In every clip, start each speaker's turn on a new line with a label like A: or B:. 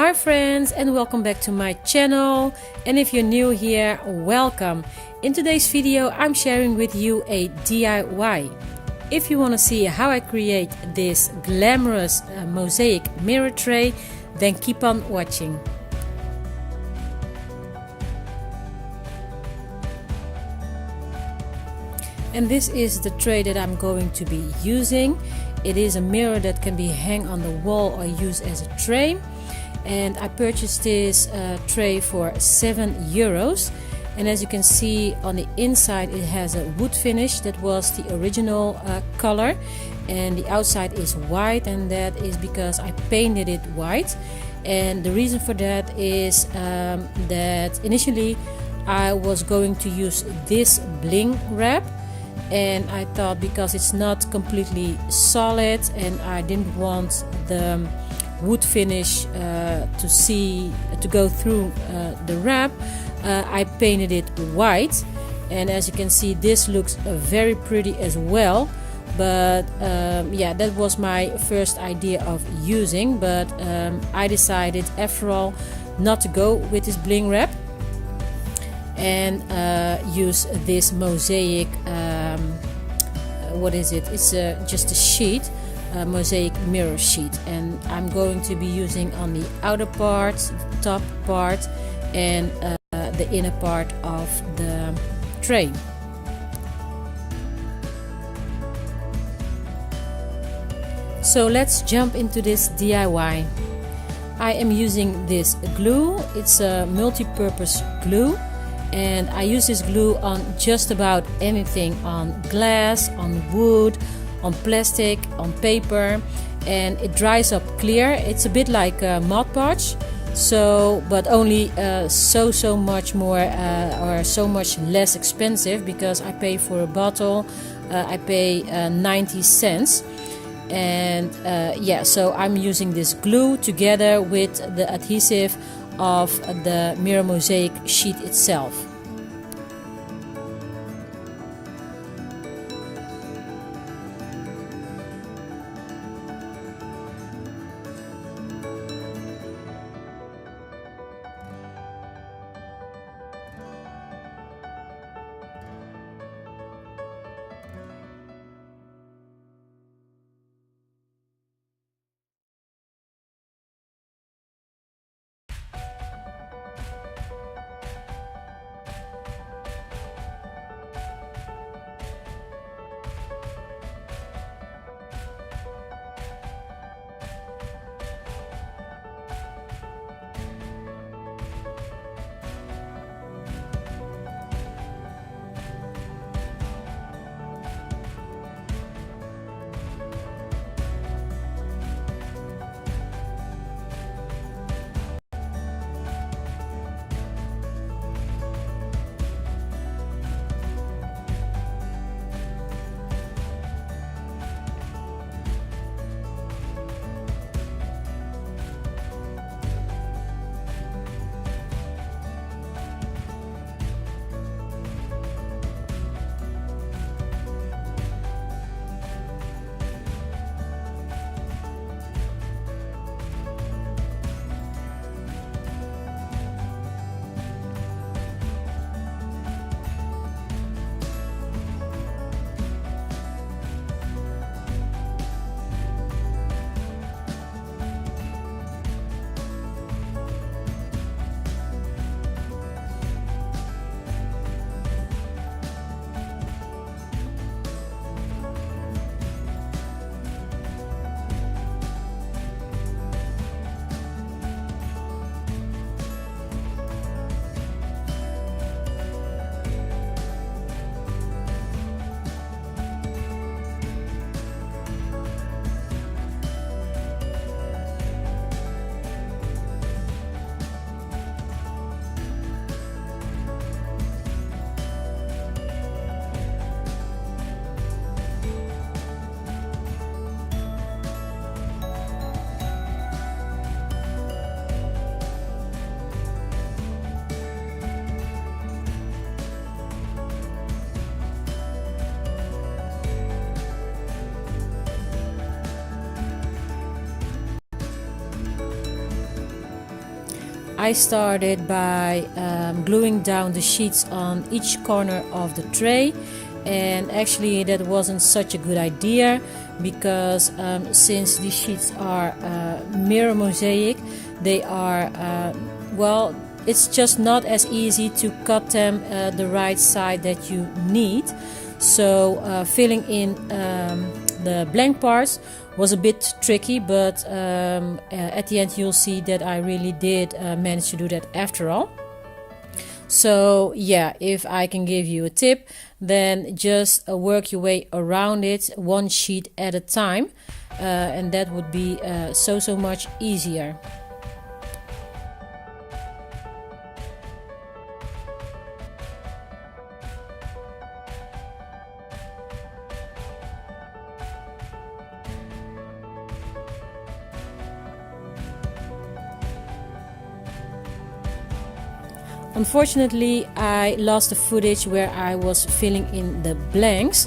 A: Hi friends, and welcome back to my channel, and if you're new here, welcome. In today's video I'm sharing with you a DIY. If you want to see how I create this glamorous mosaic mirror tray, then keep on watching. And this is the tray that I'm going to be using. It is a mirror that can be hung on the wall or used as a tray. And I purchased this tray for €7. And as you can see on the inside, it has a wood finish that was the original color, and the outside is white, and that is because I painted it white. And the reason for that is that initially I was going to use this bling wrap, and I thought because it's not completely solid and I didn't want the wood finish to go through the wrap, I painted it white. And as you can see, this looks very pretty as well. But yeah, that was my first idea of using, but I decided after all not to go with this bling wrap and use this mosaic what is it? It's just a sheet, a mosaic mirror sheet, and I'm going to be using on the outer part, the top part, and the inner part of the tray. So let's jump into this DIY. I am using this glue. It's a multi-purpose glue, and I use this glue on just about anything, on glass, on wood, on plastic, on paper, and it dries up clear. It's a bit like Mod Podge, but only so much more or so much less expensive, because I pay for a bottle, I pay 90 cents. And yeah, so I'm using this glue together with the adhesive of the mirror mosaic sheet itself. I started by gluing down the sheets on each corner of the tray, and actually that wasn't such a good idea because since these sheets are mirror mosaic, they are well, it's just not as easy to cut them the right side that you need. So filling in the blank parts was a bit tricky, but at the end you'll see that I really did manage to do that after all. So yeah, if I can give you a tip, then just work your way around it one sheet at a time, and that would be so much easier. Unfortunately, I lost the footage where I was filling in the blanks,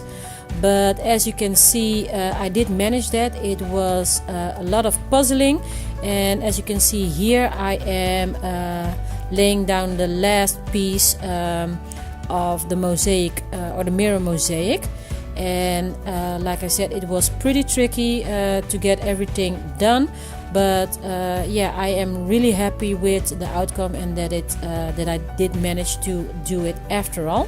A: but as you can see, I did manage that. It was a lot of puzzling, and as you can see here, I am laying down the last piece of the mosaic or the mirror mosaic. And like I said, it was pretty tricky to get everything done, but yeah, I am really happy with the outcome and that I did manage to do it after all.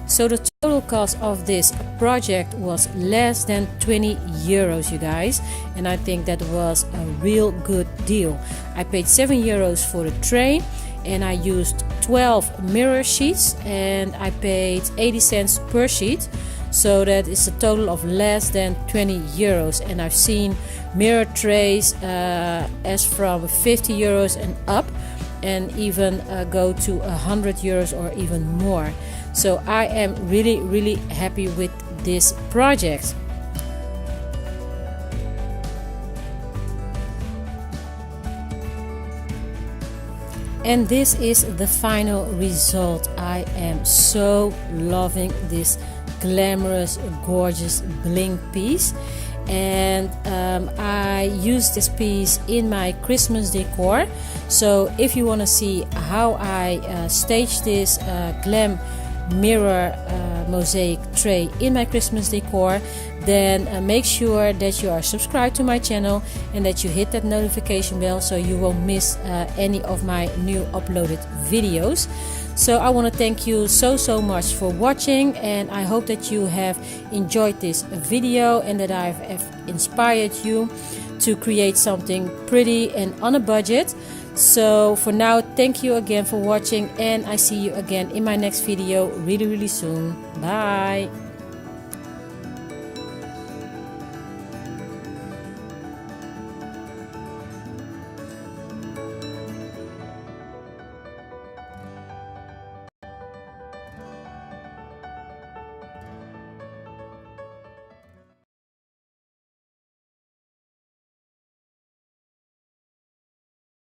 A: So the total cost of this project was less than 20 euros, you guys, and I think that was a real good deal. I paid 7 euros for the tray, and I used 12 mirror sheets, and I paid 80 cents per sheet, so that is a total of less than 20 euros. And I've seen mirror trays as from 50 euros and up, and even go to 100 euros or even more. So I am really happy with this project. And this is the final result. I am so loving this glamorous, gorgeous bling piece, and I use this piece in my Christmas decor. So if you want to see how I stage this glam mirror mosaic tray in my Christmas decor, then make sure that you are subscribed to my channel and that you hit that notification bell so you won't miss any of my new uploaded videos. So I want to thank you so much for watching, and I hope that you have enjoyed this video and that I've inspired you to create something pretty and on a budget. So for now, thank you again for watching, and I see you again in my next video really soon. Bye.